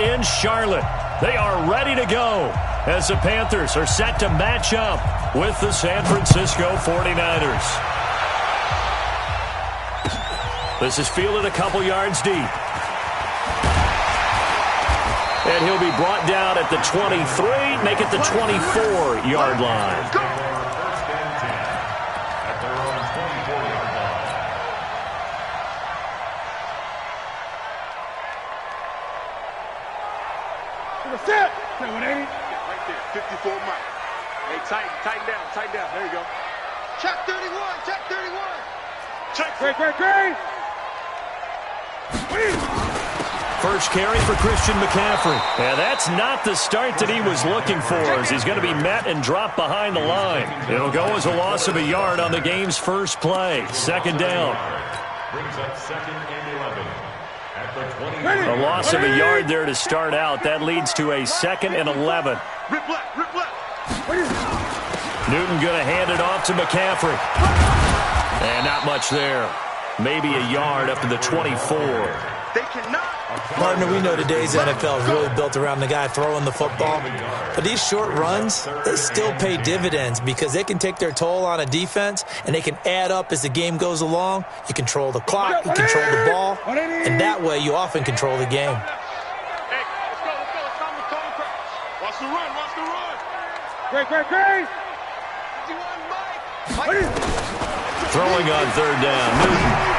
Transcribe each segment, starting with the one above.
in Charlotte. They are ready to go as the Panthers are set to match up with the San Francisco 49ers. This is fielded a couple yards deep. And he'll be brought down at the 23, make it the 24-yard line. Set. Okay, 180. Right there, 54 miles. Hey, tighten down. There you go. Check 31, check 31. Check. Great. First carry for Christian McCaffrey. And that's not the start that he was looking for, as he's going to be met and dropped behind the line. It'll go as a loss of a yard on the game's first play. Second down. Brings up 2nd and 11. A loss of a yard there to start out. That leads to a 2nd and 11. Rip left. Newton going to hand it off to McCaffrey. And not much there. Maybe a yard up to the 24. They cannot. Partner, we know today's NFL is really built around the guy throwing the football. But these short runs, they still pay dividends because they can take their toll on a defense, and they can add up as the game goes along. You control the clock, you control the ball, and that way you often control the game. Hey, let's go. It's time to call the crowd. Watch the run. Great. Throwing on third down. Newton.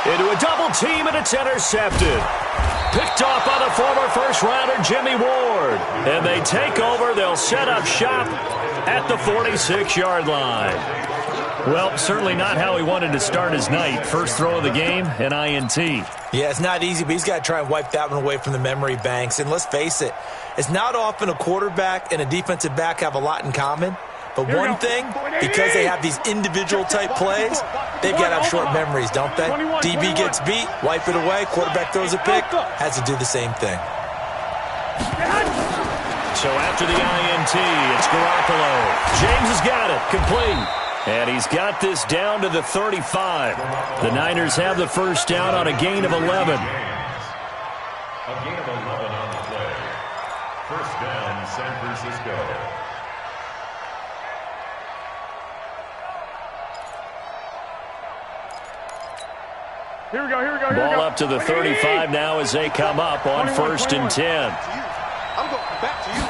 Into a double team, and it's intercepted. Picked off by the former first-rounder Jimmy Ward. And they take over. They'll set up shop at the 46-yard line. Well, certainly not how he wanted to start his night. First throw of the game, an INT. Yeah, it's not easy, but he's got to try and wipe that one away from the memory banks. And let's face it, it's not often a quarterback and a defensive back have a lot in common. But one thing, because they have these individual-type plays, they've got to have short memories, don't they? DB gets beat, wipe it away, quarterback throws a pick, has to do the same thing. So after the INT, it's Garoppolo. James has got it, complete. And he's got this down to the 35. The Niners have the first down on a gain of 11. A gain of 11 on the play. First down, San Francisco. Here we go. Ball up to the 35 now as they come up on 1st and 10. I'm going back to you.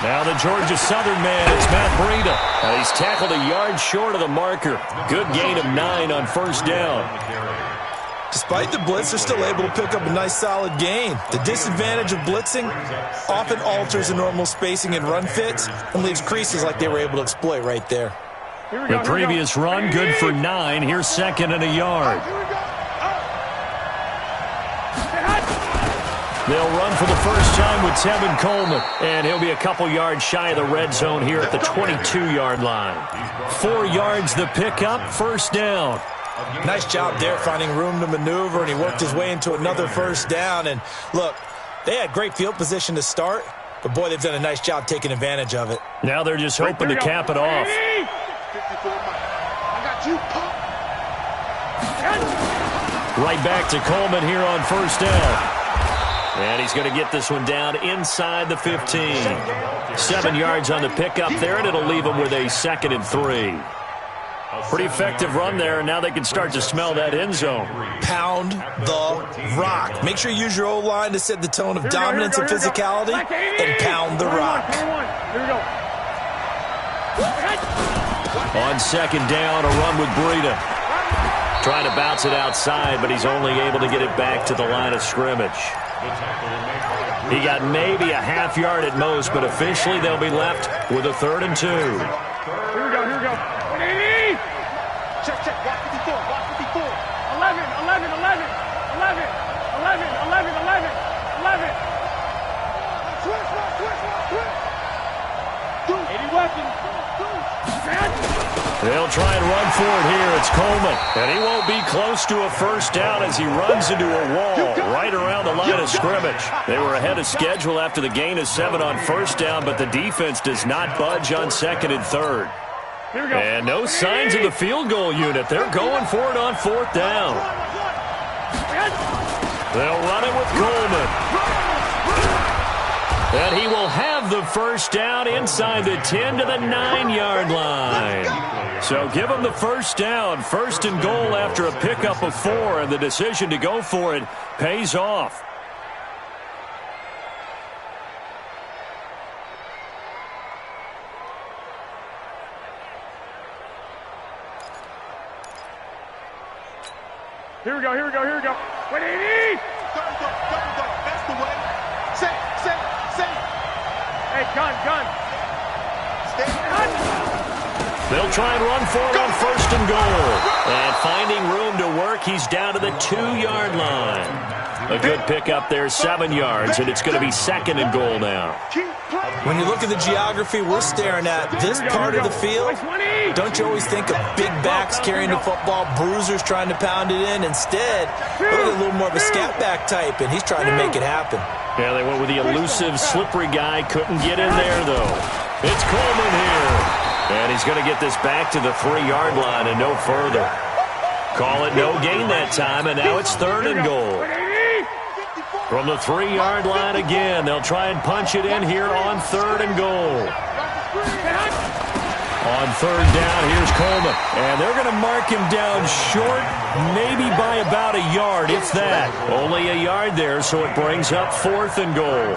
Now the Georgia Southern man, it's Matt Breida. And he's tackled a yard short of the marker. Good gain of 9 on first down. Despite the blitz, they're still able to pick up a nice solid gain. The disadvantage of blitzing often alters the normal spacing and run fits and leaves creases like they were able to exploit right there. The previous run, good for 9. Here's 2nd and a yard. They'll run for the first time with Tevin Coleman. And he'll be a couple yards shy of the red zone here at the 22-yard line. 4 yards the pickup, first down. Nice job there finding room to maneuver, and he worked his way into another first down. And look, they had great field position to start, but boy, they've done a nice job taking advantage of it. Now they're just hoping to cap it off. 54 miles. I got you, Pop. Right back to Coleman here on first down. And he's going to get this one down inside the 15. 7 yards on the pickup there, and it'll leave him with a 2nd and 3. Pretty effective run there, and now they can start to smell that end zone. Pound the rock. Make sure you use your O-line to set the tone of dominance and physicality, and pound the rock. Here we go. On second down, a run with Breida. Trying to bounce it outside, but he's only able to get it back to the line of scrimmage. He got maybe a half yard at most, but officially they'll be left with a 3rd and 2. Here we go. 180. Check. Watch 54. 11. 80 weapons. They'll try and run for it here. It's Coleman. And he won't be close to a first down as he runs into a wall right around the line of scrimmage. They were ahead of schedule after the gain of 7 on first down, but the defense does not budge on 2nd and 3rd. And no signs of the field goal unit. They're going for it on 4th down. They'll run it with Coleman. And he will have the first down inside the 10 to the 9-yard line. So give him the first down, 1st and goal after a pickup of 4, and the decision to go for it pays off. Here we go. 180! That's the way. Say. Hey, gun. They'll try and run for it on 1st and goal. And finding room to work, he's down to the 2-yard line. A good pickup there, 7 yards, and it's going to be 2nd and goal now. When you look at the geography we're staring at, this part of the field, don't you always think of big backs carrying the football, bruisers trying to pound it in? Instead, look at a little more of a scat back type, and he's trying to make it happen. Yeah, they went with the elusive, slippery guy. Couldn't get in there, though. It's Coleman here. And he's going to get this back to the 3-yard line and no further. Call it no gain that time, and now it's 3rd and goal. From the 3-yard line again, they'll try and punch it in here on 3rd and goal. On 3rd down, here's Coleman. And they're going to mark him down short, maybe by about a yard, if that. Only a yard there, so it brings up 4th and goal.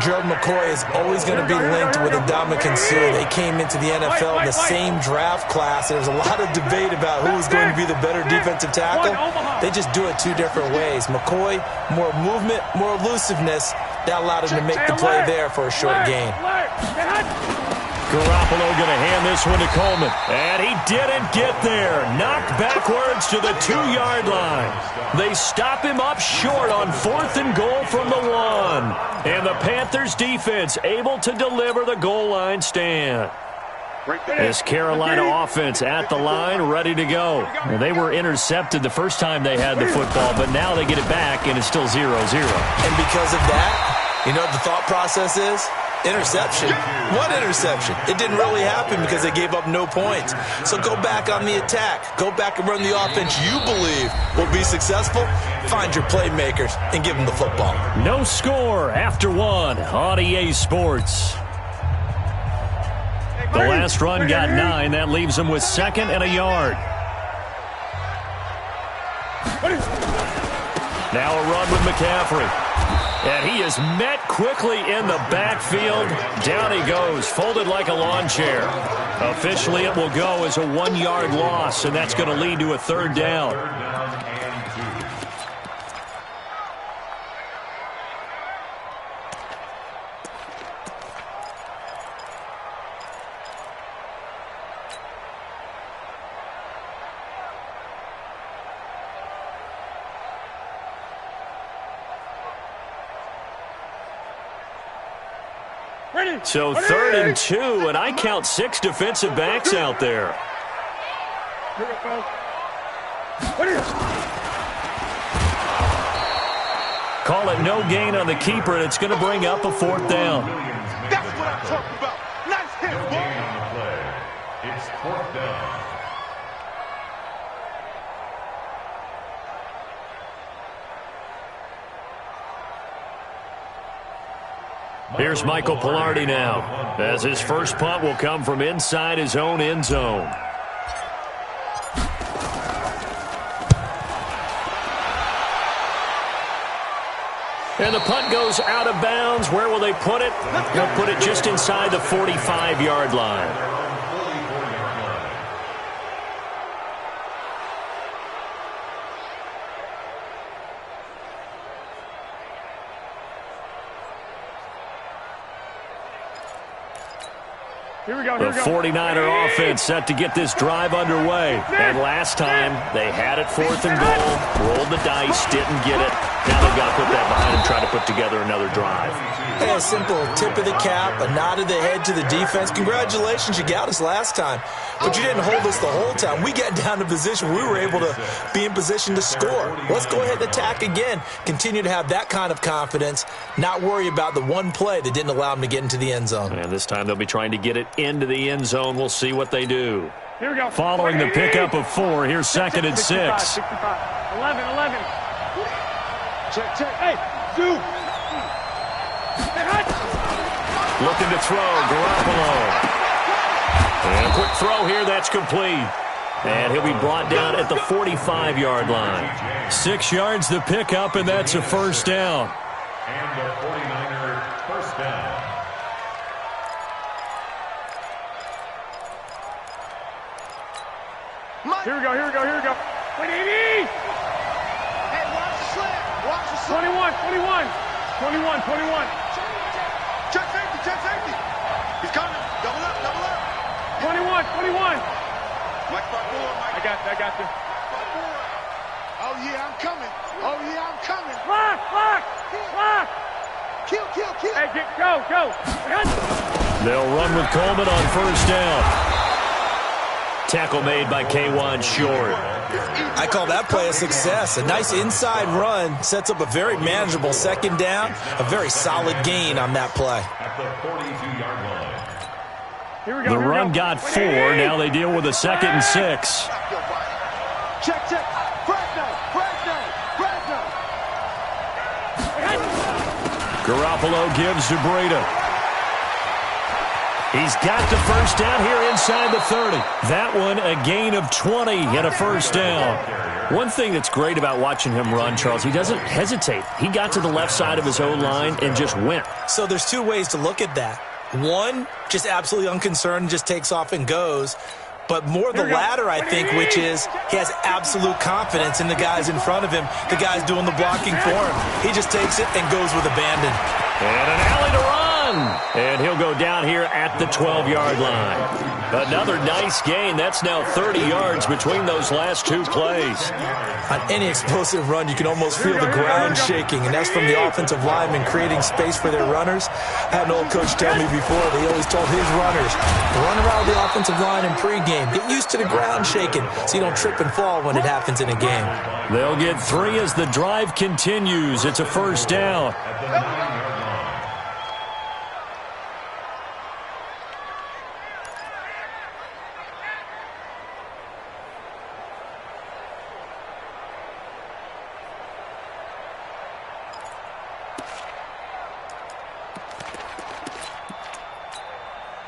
Gerald McCoy is always going to be linked with Ndamukong Suh. They came into the NFL in the same draft class. There's a lot of debate about who is going to be the better defensive tackle. They just do it 2 different ways. McCoy, more movement, more elusiveness. That allowed him to make the play there for a short gain. Garoppolo going to hand this one to Coleman. And he didn't get there. Knocked backwards to the 2-yard line. They stop him up short on 4th and goal from the 1. And the Panthers defense able to deliver the goal line stand. This Carolina offense at the line, ready to go. And they were intercepted the first time they had the football, but now they get it back, and it's still 0-0. And because of that, you know what the thought process is? Interception. What interception? It didn't really happen because they gave up no points. So go back on the attack. Go back and run the offense you believe will be successful. Find your playmakers and give them the football. No score after 1 on EA Sports. The last run got 9. That leaves them with 2nd and a yard. Now a run with McCaffrey. And he is met quickly in the backfield. Down he goes, folded like a lawn chair. Officially, it will go as a 1-yard loss, and that's going to lead to a 3rd down. So 3rd and 2, and I count 6 defensive backs out there. Call it no gain on the keeper, and it's going to bring up a 4th down. That's what I'm talking about. Nice hit, boy. It's 4th down. Here's Michael Pilardi now, as his first punt will come from inside his own end zone. And the punt goes out of bounds. Where will they put it? They'll put it just inside the 45-yard line. Here we go. The 49er offense set to get this drive underway. And last time, they had it 4th and goal, rolled the dice, didn't get it. Now they've got to put that behind and try to put together another drive. Hey, a simple tip of the cap, a nod of the head to the defense. Congratulations, you got us last time. But you didn't hold us the whole time. We got down to position where we were able to be in position to score. Let's go ahead and attack again. Continue to have that kind of confidence, not worry about the one play that didn't allow them to get into the end zone. And this time they'll be trying to get it into the end zone. We'll see what they do. Here we go. Following the pickup of 4, here's 2nd and 6. 11. Check. Hey, Looking to throw, Garoppolo. And a quick throw here, that's complete. And he'll be brought down at the 45-yard line. 6 yards to pick up, and that's a first down. And the 49er first down. Here we go. Wait, 80! Hey, watch the slant. 21. Check safety. He's coming. Double up. 21. Mike 5-4, Mike. I got you. 5-4. Oh, yeah, I'm coming. Block. Kill. Hey, go. They'll run with Coleman on first down. Tackle made by K1 Short. I call that play a success. A nice inside run sets up a very manageable second down. A very solid gain on that play. At the 42-yard line. The run got 4. Now they deal with a 2nd and 6. Check. Fresno. Garoppolo gives to Breida. He's got the first down here inside the 30. That one a gain of 20 and a first down. One thing that's great about watching him run, Charles, he doesn't hesitate. He got to the left side of his own line and just went. So there's 2 ways to look at that. One, just absolutely unconcerned, just takes off and goes. But more the latter, I think, which is he has absolute confidence in the guys in front of him, the guys doing the blocking for him. He just takes it and goes with abandon. And an alley to run. And he'll go down here at the 12-yard line. Another nice gain. That's now 30 yards between those last 2 plays. On any explosive run, you can almost feel the ground shaking, and that's from the offensive linemen creating space for their runners. I had an old coach tell me before, he always told his runners, run around the offensive line in pregame. Get used to the ground shaking so you don't trip and fall when it happens in a game. They'll get 3 as the drive continues. It's a first down.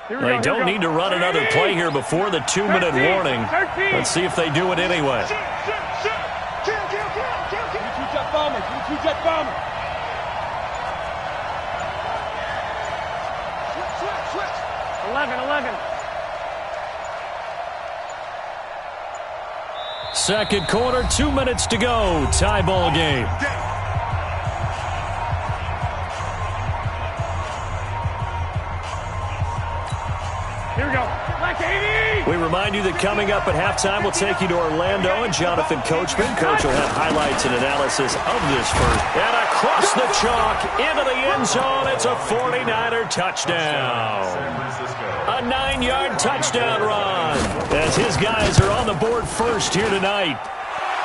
They don't need to run another play here before the 2-minute warning. Let's see if they do it anyway. Kill. Two-jet bomber. 11. Second quarter, 2 minutes to go. Tie ball game. Here we go. Like 80. We remind you that coming up at halftime, we'll take you to Orlando and Jonathan Coachman. Coach will have highlights and analysis of this first. And across the chalk, into the end zone, it's a 49er touchdown. A 9-yard touchdown run as his guys are on the board first here tonight.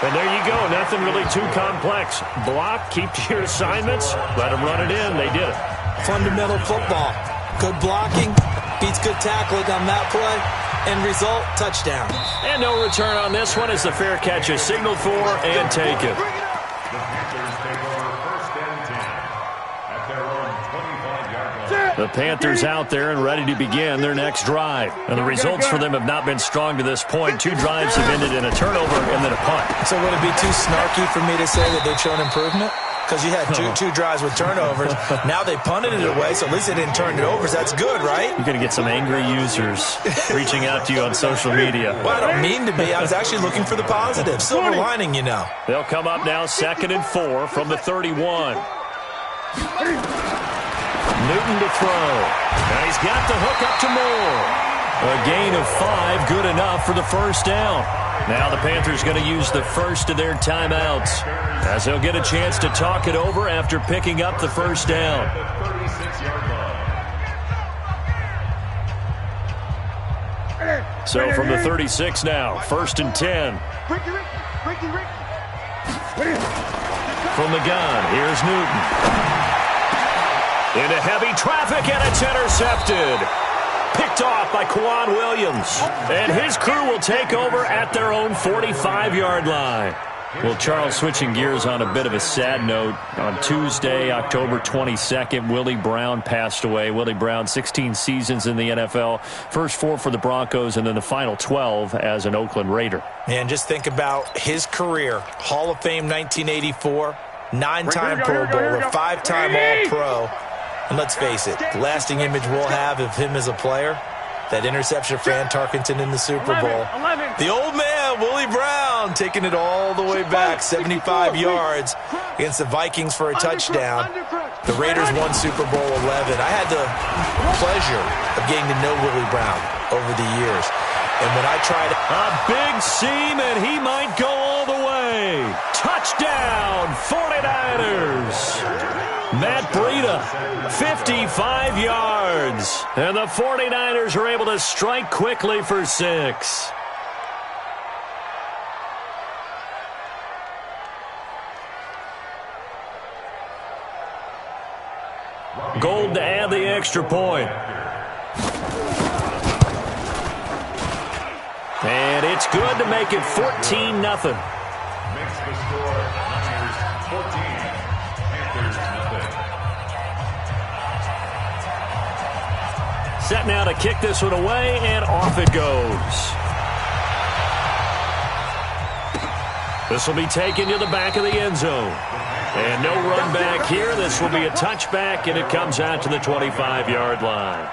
And there you go, nothing really too complex. Block, keep to your assignments, let them run it in. They did it. Fundamental football. Good blocking. Beats good tackling on that play. End result, touchdown. And no return on this one as the fair catch is signaled for and taken. The Panthers take over first and 10 at their own 25-yard line. The Panthers out there and ready to begin their next drive. And the results for them have not been strong to this point. 2 drives have ended in a turnover and then a punt. So would it be too snarky for me to say that they've shown improvement? Because you had two drives with turnovers. Now they punted it away, so at least they didn't turn it over. So that's good, right? You're going to get some angry users reaching out to you on social media. Well, I don't mean to be. I was actually looking for the positive. Silver lining, you know. They'll come up now 2nd and 4 from the 31. Newton to throw. And he's got the hook up to Moore. A gain of 5, good enough for the first down. Now the Panthers going to use the first of their timeouts as they'll get a chance to talk it over after picking up the first down. So from the 36 now, 1st and 10. From the gun, here's Newton. Into heavy traffic, and it's intercepted. Picked off by Kwan Williams. And his crew will take over at their own 45-yard line. Well, Charles, switching gears on a bit of a sad note. On Tuesday, October 22nd, Willie Brown passed away. Willie Brown, 16 seasons in the NFL. First 4 for the Broncos, and then the final 12 as an Oakland Raider. And just think about his career. Hall of Fame 1984, 9-time Pro Bowler, 5-time All-Pro. And let's face it, the lasting image we'll have of him as a player, that interception of Fran Tarkenton in the Super Bowl. The old man, Willie Brown, taking it all the way back, 75 yards against the Vikings for a touchdown. The Raiders won Super Bowl 11. I had the pleasure of getting to know Willie Brown over the years. And when I tried a big seam, and he might go all the way. Touchdown, 49ers. Matt Breida, 55 yards. And the 49ers are able to strike quickly for 6. Gold to add the extra point. And it's good to make it 14-0. Makes the score Niners 14, Panthers nothing. Set now to kick this one away, and off it goes. This will be taken to the back of the end zone. And no run back here. This will be a touchback, and it comes out to the 25-yard line.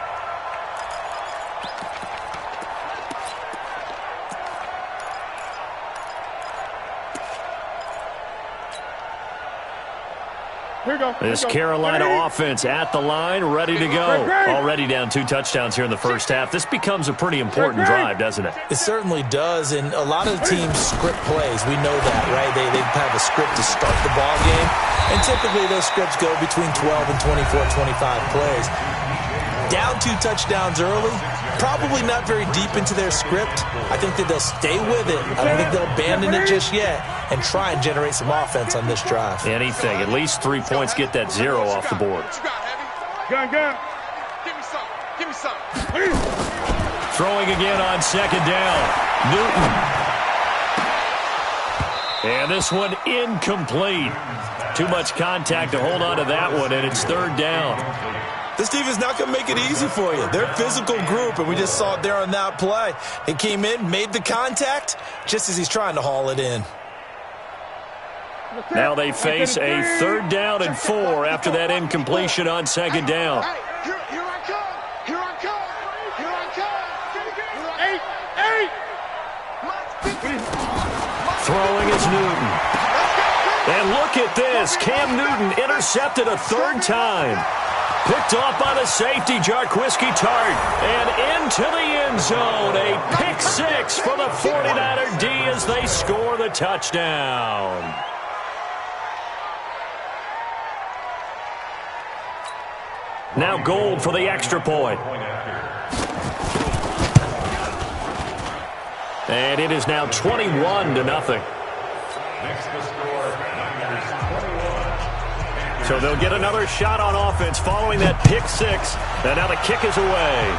This Carolina offense at the line, ready to go. Already down 2 touchdowns here in the first half. This becomes a pretty important drive, doesn't it? It certainly does, and a lot of the teams script plays. We know that, right? They have a script to start the ball game, and typically those scripts go between 12 and 24, 25 plays. Down 2 touchdowns early, probably not very deep into their script. I think that they'll stay with it. I don't think they'll abandon it just yet and try and generate some offense on this drive. Anything. At least 3 points, get that 0 off the board. Gun. Give me some. Give me some. Throwing again on second down. Newton. And this one incomplete. Too much contact to hold on to that one, and it's 3rd down. This team is not going to make it easy for you. They're a physical group, and we just saw it there on that play. He came in, made the contact, just as he's trying to haul it in. Now they face a 3rd down and 4 after that incompletion on second down. Here I come. Here I come. Here I come. Throwing is Newton. And look at this. Cam Newton intercepted a 3rd time. Picked off by the safety, Jarquiski Tart. And into the end zone. A pick 6 for the 49er D as they score the touchdown. Now Gold for the extra point. And it is now 21-0. Makes the score Niners 21. So they'll get another shot on offense following that pick 6. And now the kick is away.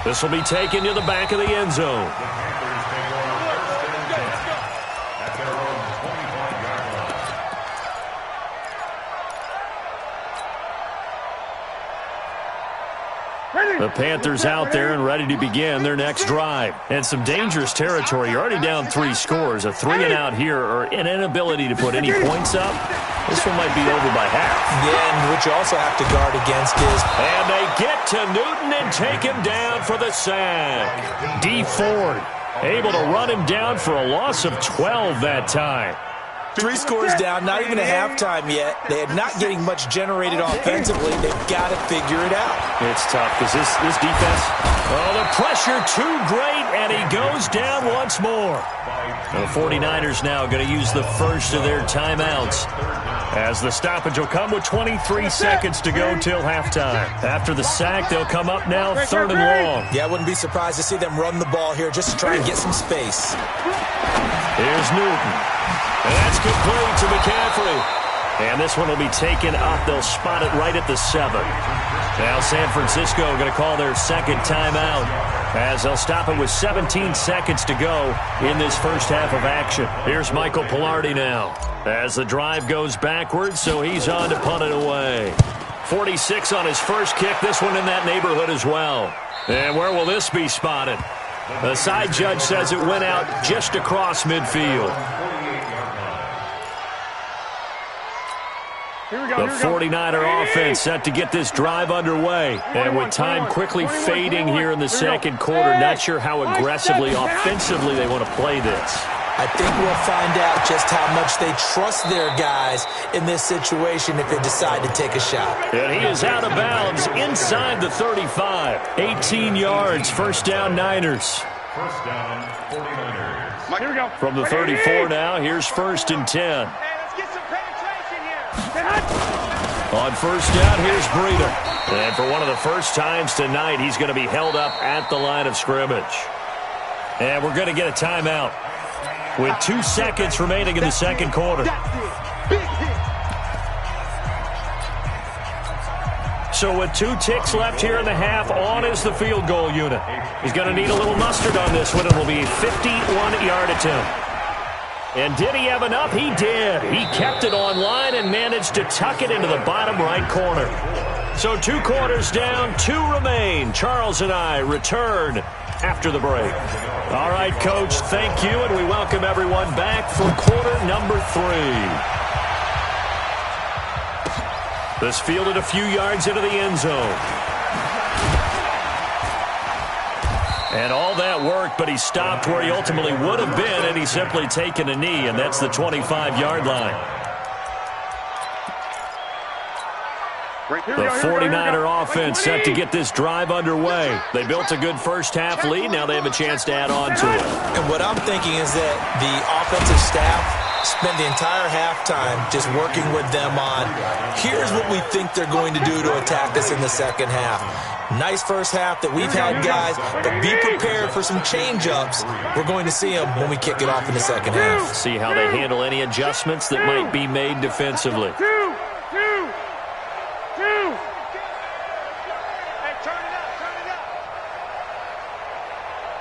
This will be taken to the back of the end zone. The Panthers take over first and 10 at their own 25-yard line. The Panthers out there and ready to begin their next drive. And some dangerous territory. You're already down 3 scores. A 3-and-out here or an inability to put any points up. This one might be over by half. Yeah, and what you also have to guard against is... And they get to Newton and take him down for the sack. D. Ford able to run him down for a loss of 12 that time. 3 scores down, not even a halftime yet. They are not getting much generated offensively. They've got to figure it out. It's tough because this defense, the pressure too great, and he goes down once more. The 49ers now going to use the first of their timeouts as the stoppage will come with 23 seconds to go till halftime. After the sack, they'll come up now 3rd and long. Yeah, I wouldn't be surprised to see them run the ball here just to try and get some space. Here's Newton. And that's complete to McCaffrey. And this one will be taken up. They'll spot it right at the 7. Now San Francisco going to call their second timeout. as they'll stop it with 17 seconds to go in this first half of action. Here's Michael Pilardi now as the drive goes backwards, so he's on to punt it away. 46 on his first kick, this one in that neighborhood as well. And where will this be spotted? The side judge says it went out just across midfield. The 49er offense set to get this drive underway. And with time quickly fading here in the second quarter, not sure how aggressively, offensively they want to play this. I think we'll find out just how much they trust their guys in this situation if they decide to take a shot. And he is out of bounds inside the 35. 18 yards, first down Niners. First down, 49ers. Here we go. From the 34 now, here's 1st and 10. On first down, here's Breida. And for one of the first times tonight, he's going to be held up at the line of scrimmage. And we're going to get a timeout with 2 seconds remaining in the second quarter. So with 2 ticks left here in the half, on is the field goal unit. He's going to need a little mustard on this one. It will be a 51-yard attempt. And did he have enough? He did. He kept it on line and managed to tuck it into the bottom right corner. So 2 quarters down, 2 remain. Charles and I return after the break. All right, Coach, thank you, and we welcome everyone back for quarter number 3. This fielded a few yards into the end zone. And all that worked, but he stopped where he ultimately would have been, and he's simply taken a knee, and that's the 25-yard line. The 49er offense set to get this drive underway. They built a good first-half lead. Now they have a chance to add on to it. And what I'm thinking is that the offensive staff spent the entire halftime just working with them on, here's what we think they're going to do to attack us in the second half. Nice first half that we've had, guys, but be prepared for some change-ups. We're going to see them when we kick it off in the second half. See how they handle any adjustments that might be made defensively.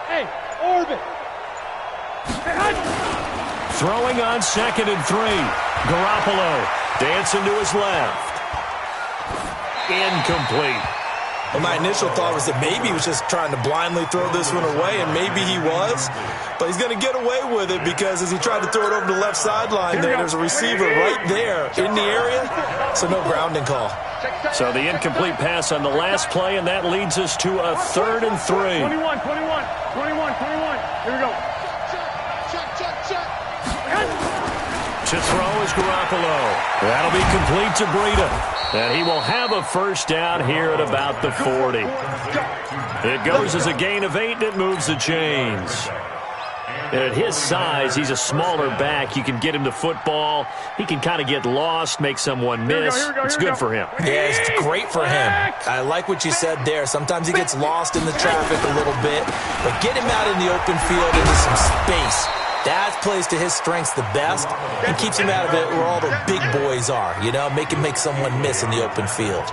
Hey, orbit. Throwing on 2nd and 3. Garoppolo dancing to his left. Incomplete. Well, my initial thought was that maybe he was just trying to blindly throw this one away, and maybe he was. But he's going to get away with it because as he tried to throw it over the left sideline, there's a receiver right there in the area, so no grounding call. So the incomplete pass on the last play, and that leads us to a 3rd and 3. 21. Here we go. To throw is Garoppolo. That'll be complete to Breida. And he will have a first down here at about the 40. It goes as a gain of 8, and it moves the chains. And at his size, he's a smaller back. You can get him to football. He can kind of get lost, make someone miss. It's good for him. Yeah, it's great for him. I like what you said there. Sometimes he gets lost in the traffic a little bit, but get him out in the open field into some space. That plays to his strengths the best and keeps him out of it where all the big boys are, you know, make someone miss in the open field.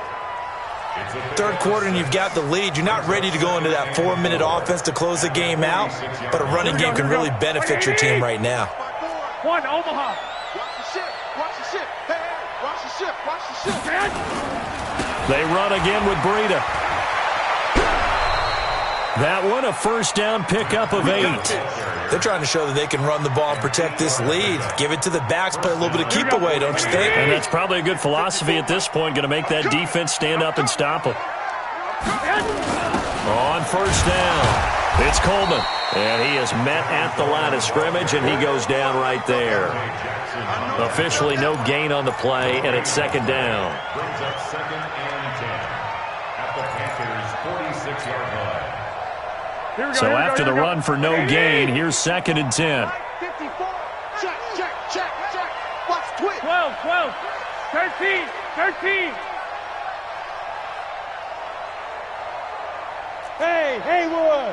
Third quarter and you've got the lead. You're not ready to go into that 4-minute offense to close the game out, but a running game can really benefit your team right now. One, Omaha. They run again with Breida. That one, a first down pickup of 8. They're trying to show that they can run the ball and protect this lead. Give it to the backs, play a little bit of keep away, don't you think? And that's probably a good philosophy at this point, going to make that defense stand up and stop them. On first down, it's Coleman. And he is met at the line of scrimmage, and he goes down right there. Officially no gain on the play, and it's 2nd down. Brings up 2nd and 10 at the Panthers' 46-yard line. So after the run for no gain, here's 2nd and 10. 54. Check. Watch twitch. 12. 13. Hey, Haywood.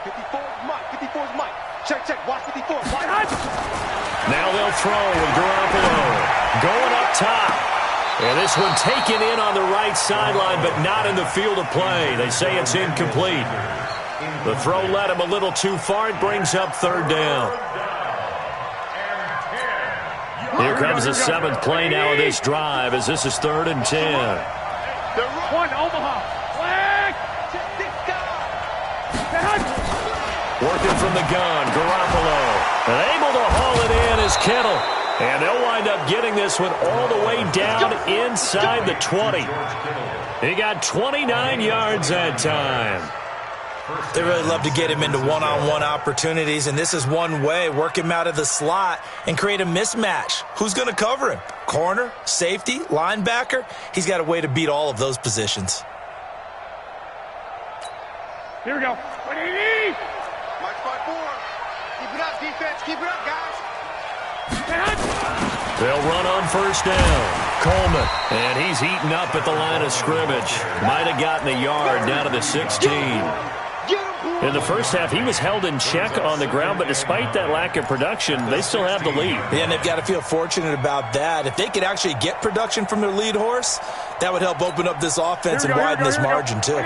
54's Mike. Check. Watch 54. Now they'll throw with Garoppolo. Going up top. And this one taken in on the right sideline, but not in the field of play. They say it's incomplete. The throw led him a little too far. It brings up third down. Here comes the 7th play now of this drive as this is 3rd and 10. One, Omaha. Working from the gun, Garoppolo. And able to haul it in is Kittle. And they'll wind up getting this one all the way down inside the 20. He got 29 yards that time. They really love to get him into one-on-one opportunities, and this is one way. Work him out of the slot and create a mismatch. Who's going to cover him? Corner, safety, linebacker? He's got a way to beat all of those positions. Here we go. What do you need? March by 4. Keep it up, defense. Keep it up, guys. They'll run on first down. Coleman, and he's heating up at the line of scrimmage. Might have gotten a yard down to the 16. In the first half, he was held in check on the ground, but despite that lack of production, they still have the lead. Yeah, and they've got to feel fortunate about that. If they could actually get production from their lead horse, that would help open up this offense and widen this margin, too.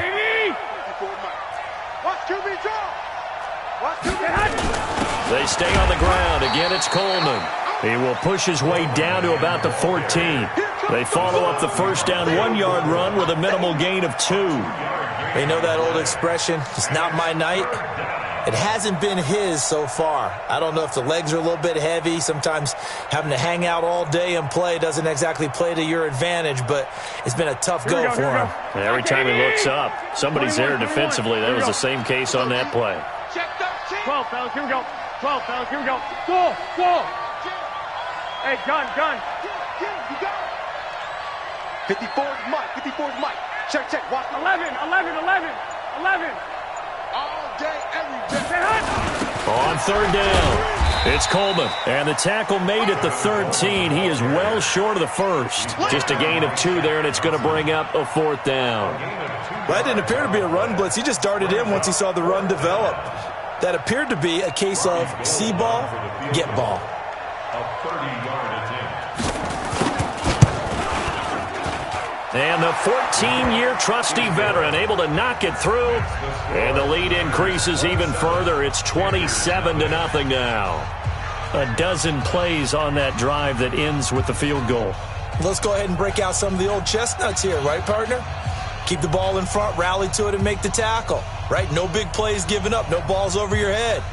They stay on the ground. Again, it's Coleman. He will push his way down to about the 14. They follow up the first down 1-yard run with a minimal gain of 2. They know that old expression, it's not my night. It hasn't been his so far. I don't know if the legs are a little bit heavy. Sometimes having to hang out all day and play doesn't exactly play to your advantage, but it's been a tough go for him. Every time he looks up, somebody's there defensively. That was the same case on that play. 12, fellas, here we go. 12, fellas, here we go. Go. Hey, gun. 54 is Mike. Check. Watch. 11. All day, every day. On third down, it's Coleman. And the tackle made at the 13. He is well short of the first. Just a gain of 2 there, and it's going to bring up a 4th down. That didn't appear to be a run blitz. He just darted in once he saw the run develop. That appeared to be a case of see ball, get ball. A 30-yard attempt. And the 14-year trusty veteran able to knock it through. And the lead increases even further. It's 27-0 now. A dozen plays on that drive that ends with the field goal. Let's go ahead and break out some of the old chestnuts here, right, partner? Keep the ball in front, rally to it, and make the tackle, right? No big plays given up, no balls over your head.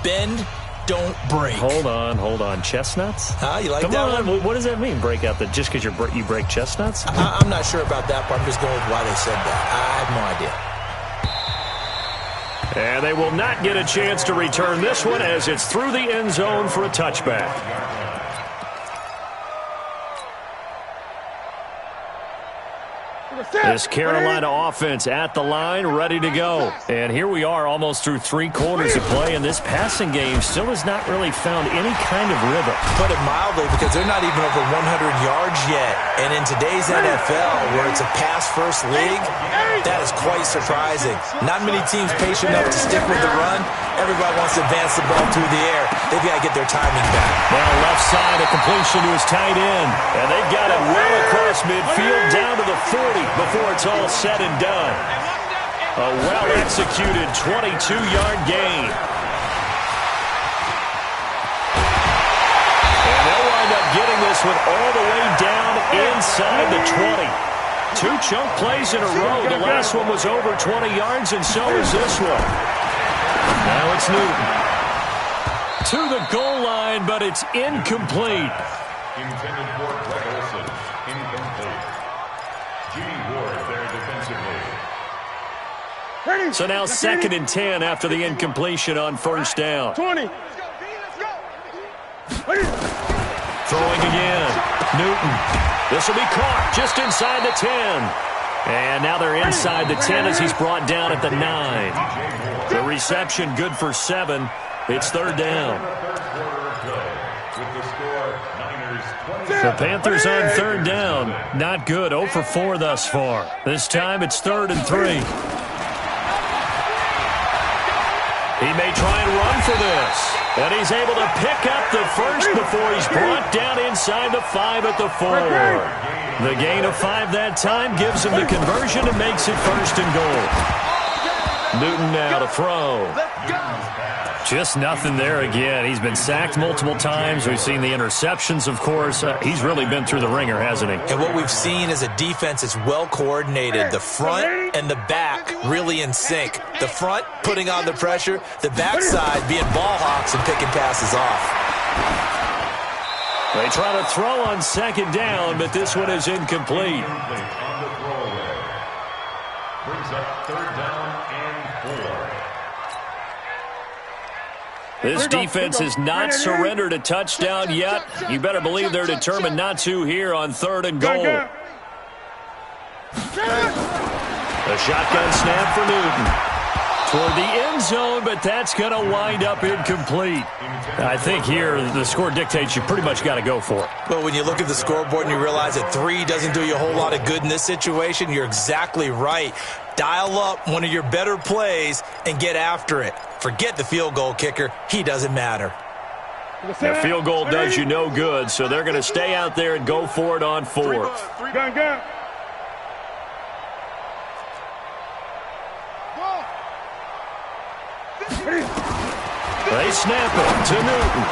Bend, don't break. Hold on. Chestnuts? You like Come that on. one? What does that mean, break out? Just because you break chestnuts? I'm not sure about that, but I'm just going with why they said that. I have no idea. And they will not get a chance to return this one as it's through the end zone for a touchback. This Carolina offense at the line, ready to go. And here we are almost through 3 quarters of play, and this passing game still has not really found any kind of rhythm. Put it mildly, because they're not even over 100 yards yet. And in today's NFL, where it's a pass-first league, that is quite surprising. Not many teams patient enough to stick with the run. Everybody wants to advance the ball through the air. They've got to get their timing back. Now left side, a completion to his tight end. And they've got it well across midfield down to the 40 before it's all said and done. A well-executed 22-yard gain. And they'll wind up getting this one all the way down inside the 20. 2 chunk plays in a row. The last one was over 20 yards, and so is this one. Now it's Newton. To the goal line, but it's incomplete. Intended for Greg Olsen. Incomplete. Jimmy Ward there defensively. So now 2nd and 10 after the incompletion on first down. 20. Throwing again. Newton. This will be caught just inside the 10. And now they're inside the 10 as he's brought down at the 9. The reception good for 7. It's 3rd down. The Panthers on 3rd down. Not good. 0 for 4 thus far. This time it's 3rd and 3. He may try and run for this. And he's able to pick up the first before he's brought down inside the 5 at the 4. The gain of 5 that time gives him the conversion and makes it 1st and goal. Newton now to throw. Just nothing there again. He's been sacked multiple times. We've seen the interceptions, of course. He's really been through the ringer, hasn't he? And what we've seen is a defense that's well coordinated. The front and the back really in sync. The front putting on the pressure, the backside being ball hawks and picking passes off. They try to throw on second down, but this one is incomplete. Brings up third down and 4. This defense has not surrendered a touchdown yet. You better believe they're determined not to here on 3rd and goal. A shotgun snap for Newton. Toward the end zone, but that's going to wind up incomplete. I think here the score dictates you pretty much got to go for it. But when you look at the scoreboard and you realize that 3 doesn't do you a whole lot of good in this situation, you're exactly right. Dial up one of your better plays and get after it. Forget the field goal kicker. He doesn't matter. The field goal does you no good, so they're going to stay out there and go for it on 4th. Go. They snap it to Newton.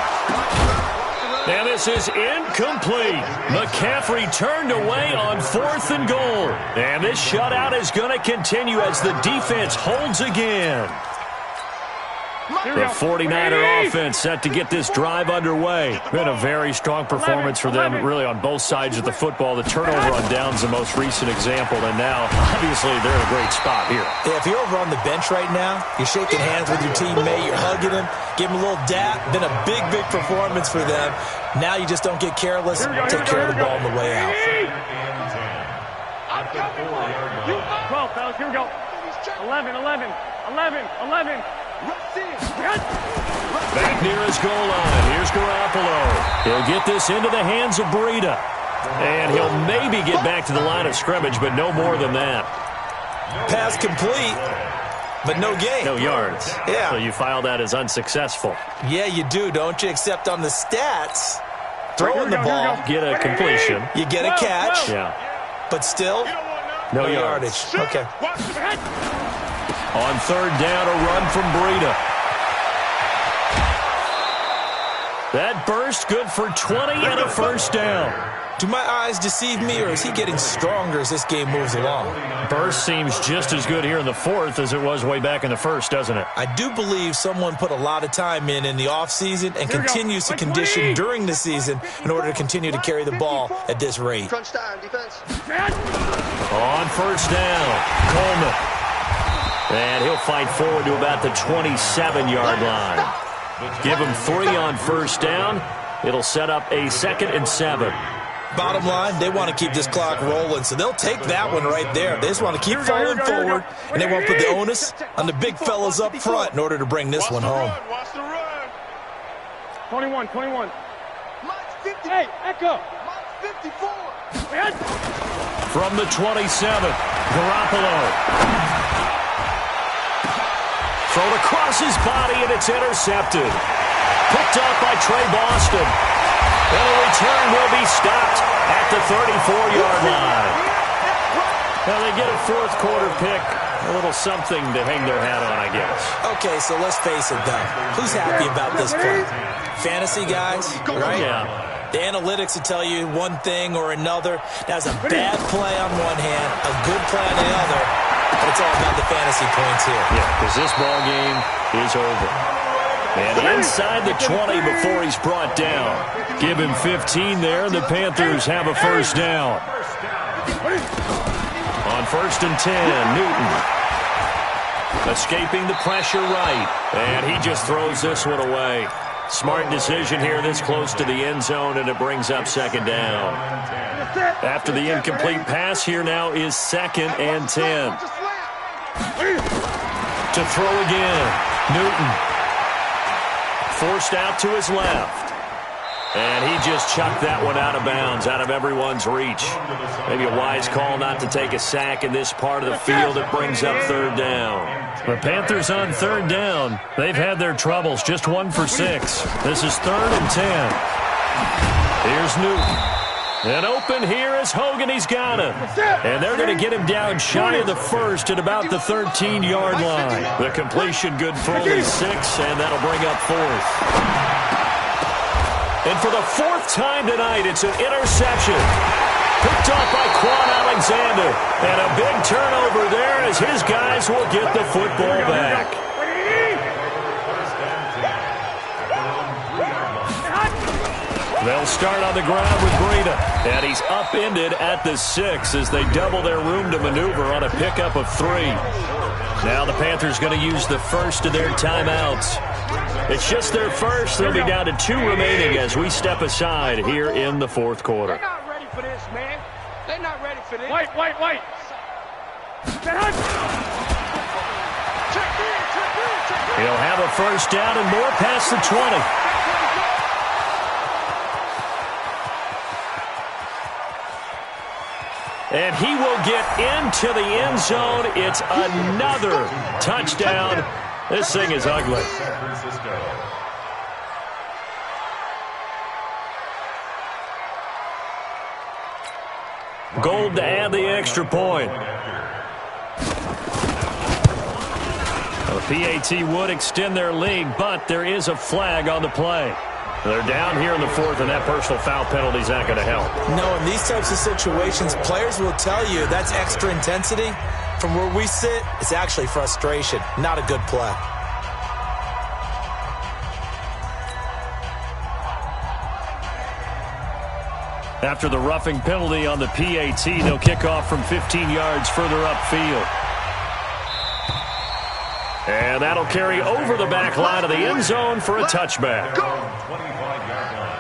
And this is incomplete. McCaffrey turned away on 4th and goal. And this shutout is going to continue as the defense holds again. The 49er offense set to get this drive underway. Been a very strong performance for them, really, on both sides of the football. The turnover on downs the most recent example, and now, obviously, they're in a great spot here. Yeah, if you're over on the bench right now, you're shaking hands with your teammate, you're hugging him, give him a little dap. Been a big, big performance for them. Now you just don't get careless. Take care of the ball on the way out. 12, fellas, here we go. 11. Back near his goal line. Here's Garoppolo. He'll get this into the hands of Breida. And he'll maybe get back to the line of scrimmage, but no more than that. Pass complete, but no gain. No yards. Yeah. So you file that as unsuccessful. Yeah, you do, don't you? Except on the stats, throwing the ball, Get a completion. you get a catch, Yeah. but still, No yardage. Okay. On 3rd down, a run from Breida. That burst good for 20 and a first down. Do my eyes deceive me, or is he getting stronger as this game moves along? Burst seems just as good here in the 4th as it was way back in the 1st, doesn't it? I do believe someone put a lot of time in the offseason and continues to condition during the season in order to continue to carry the ball at this rate. Crunch time, defense. On 1st down, Coleman. And he'll fight forward to about the 27-yard line. Give him 3 on 1st down. It'll set up a 2nd and 7. Bottom line, they want to keep this clock rolling, so they'll take that one right there. They just want to keep falling forward, and they won't put the onus on the big fellas up front in order to bring this one home. Watch the run. 21. Hey, Echo. 54. From the 27, Garoppolo. Thrown across his body, and it's intercepted. Picked up by Trey Boston. And the return will be stopped at the 34-yard line. Now they get a 4th quarter pick. A little something to hang their hat on, I guess. Okay, so let's face it, though. Who's happy about this play? Fantasy guys, right? Yeah. The analytics will tell you one thing or another. That's a bad play on one hand, a good play on the other. But it's all about the fantasy points here. Yeah, because this ball game is over. And inside the 20 before he's brought down. Give him 15 there, and the Panthers have a 1st down. On 1st and 10, Newton. Escaping the pressure right. And he just throws this one away. Smart decision here this close to the end zone, and it brings up 2nd down. After the incomplete pass, here now is 2nd and 10. To throw again, Newton. Forced out to his left. And he just chucked that one out of bounds, out of everyone's reach. Maybe a wise call not to take a sack in this part of the field. It brings up 3rd down. The Panthers on 3rd down. They've had their troubles, just 1 for 6. This is 3rd and 10. Here's Newton. And open here is Hogan. He's got him. And they're going to get him down shy of the first at about the 13-yard line. The completion good for only 6, and that'll bring up 4th. And for the 4th time tonight, it's an interception. Picked off by Quan Alexander. And a big turnover there as his guys will get the football back. They'll start on the ground with Breida. And he's upended at the 6 as they double their room to maneuver on a pickup of 3. Now the Panthers going to use the first of their timeouts. It's just their first. They'll be down to 2 remaining as we step aside here in the 4th quarter. They're not ready for this, man. They're not ready for this. White. He'll have a first down and more past the 20. And he will get into the end zone. It's another touchdown. This thing is ugly. San Francisco. Gold to add the extra point. The PAT would extend their lead, but there is a flag on the play. They're down here in the 4th, and that personal foul penalty is not going to help. No, in these types of situations, players will tell you that's extra intensity. From where we sit, it's actually frustration, not a good play. After the roughing penalty on the PAT, they'll kick off from 15 yards further upfield. And that'll carry over the back line of the end zone for a touchback. 25-yard line.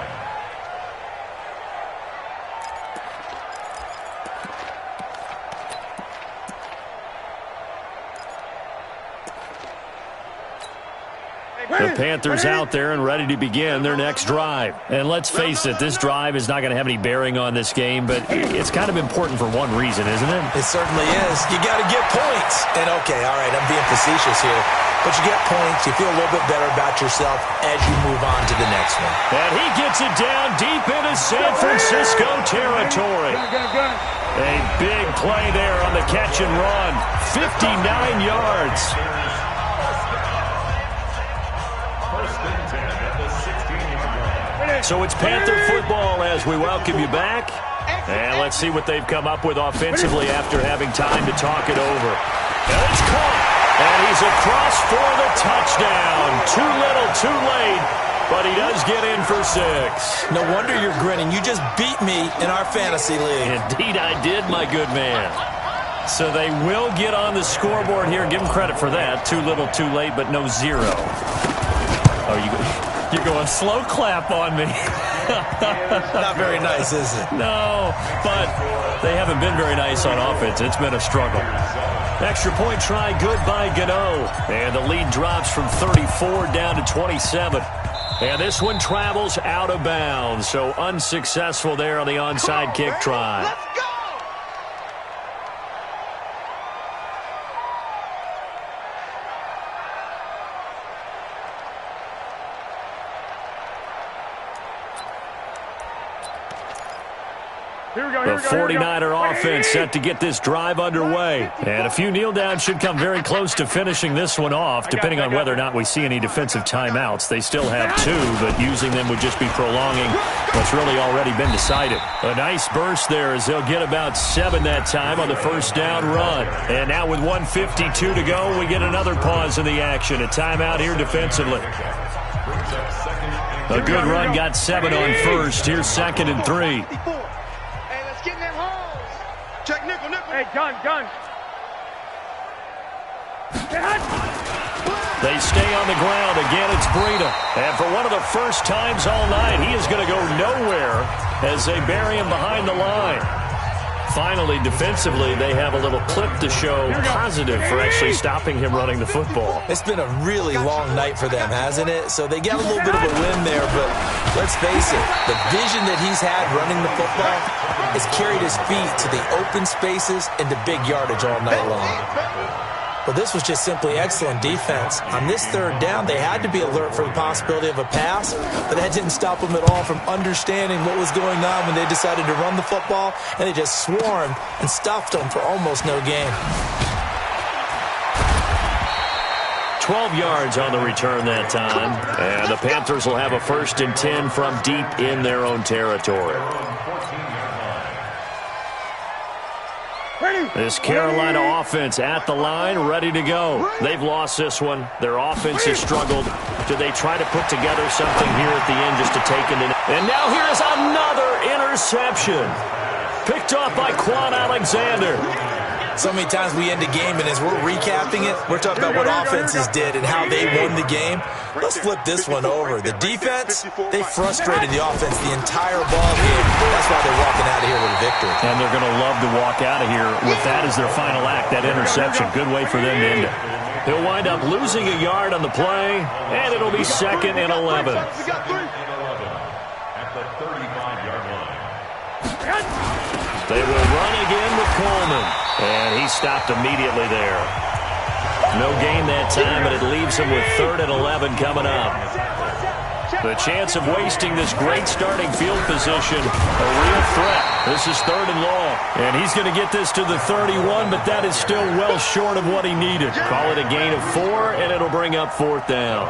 The Panthers out there and ready to begin their next drive. And let's face it, this drive is not going to have any bearing on this game, but it's kind of important for one reason, isn't it? It certainly is. You got to get points. And okay, all right, I'm being facetious here. But you get points, you feel a little bit better about yourself as you move on to the next one. And he gets it down deep into San Francisco territory. A big play there on the catch and run. 59 yards. So it's Panther football as we welcome you back. And let's see what they've come up with offensively after having time to talk it over. And it's caught. And he's across for the touchdown. Too little, too late. But he does get in for 6. No wonder you're grinning. You just beat me in our fantasy league. Indeed I did, my good man. So they will get on the scoreboard here. Give them credit for that. Too little, too late, but no 0. Oh, you're going slow clap on me. Not very nice, is it? No, but they haven't been very nice on offense. It's been a struggle. Extra point try, good by Gano. And the lead drops from 34 down to 27. And this one travels out of bounds. So unsuccessful there on the onside kick try. Let's go! The 49er offense set to get this drive underway. And a few kneel downs should come very close to finishing this one off, depending on whether or not we see any defensive timeouts. They still have 2, but using them would just be prolonging what's really already been decided. A nice burst there as they'll get about 7 that time on the first down run. And now with 1:52 to go, we get another pause in the action. A timeout here defensively. A good run got 7 on first. Here's 2nd and 3. Get in that hole. Check nickel. Hey, gun. They stay on the ground. Again, it's Breida. And for one of the first times all night, he is going to go nowhere as they bury him behind the line. Finally, defensively, they have a little clip to show positive for actually stopping him running the football. It's been a really long night for them, hasn't it? So they got a little bit of a win there, but let's face it, the vision that he's had running the football has carried his feet to the open spaces and to big yardage all night long. But this was just simply excellent defense. On this third down, they had to be alert for the possibility of a pass, but that didn't stop them at all from understanding what was going on when they decided to run the football, and they just swarmed and stuffed them for almost no gain. 12 yards on the return that time, and the Panthers will have a 1st and 10 from deep in their own territory. This Carolina offense at the line, ready to go. They've lost this one. Their offense has struggled. Do they try to put together something here at the end just to take it in? And now here is another interception. Picked off by Quan Alexander. So many times we end a game, and as we're recapping it, we're talking about what offenses did and how they won the game. Let's flip this one over. The defense, they frustrated the offense the entire ball game. That's why they're walking out of here with a victory. And they're going to love to walk out of here with that as their final act, that interception. Good way for them to end it. He'll wind up losing a yard on the play, and it'll be 2nd and 11. At the 35-yard line. They will run again with Coleman, and he stopped immediately there. No gain that time, but it leaves him with 3rd and 11 coming up. The chance of wasting this great starting field position, a real threat. This is 3rd and long, and he's going to get this to the 31, but that is still well short of what he needed. Call it a gain of 4, and it'll bring up 4th down.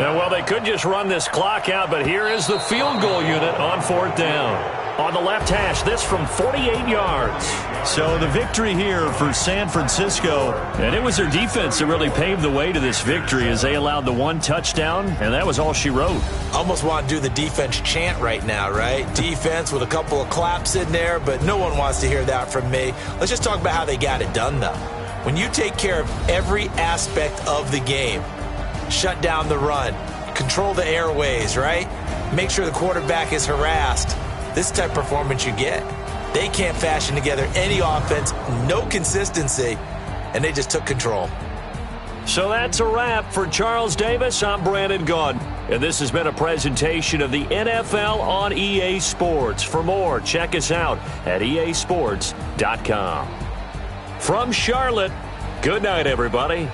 Now, well, they could just run this clock out, but here is the field goal unit on 4th down. On the left hash, this from 48 yards. So the victory here for San Francisco, and it was their defense that really paved the way to this victory as they allowed the 1 touchdown, and that was all she wrote. Almost want to do the defense chant right now, right? Defense with a couple of claps in there, but no one wants to hear that from me. Let's just talk about how they got it done, though. When you take care of every aspect of the game, shut down the run, control the airways, right? Make sure the quarterback is harassed. This type of performance you get. They can't fashion together any offense, no consistency, and they just took control. So that's a wrap for Charles Davis. I'm Brandon Gaudin, and this has been a presentation of the NFL on EA Sports. For more, check us out at easports.com. From Charlotte, good night, everybody.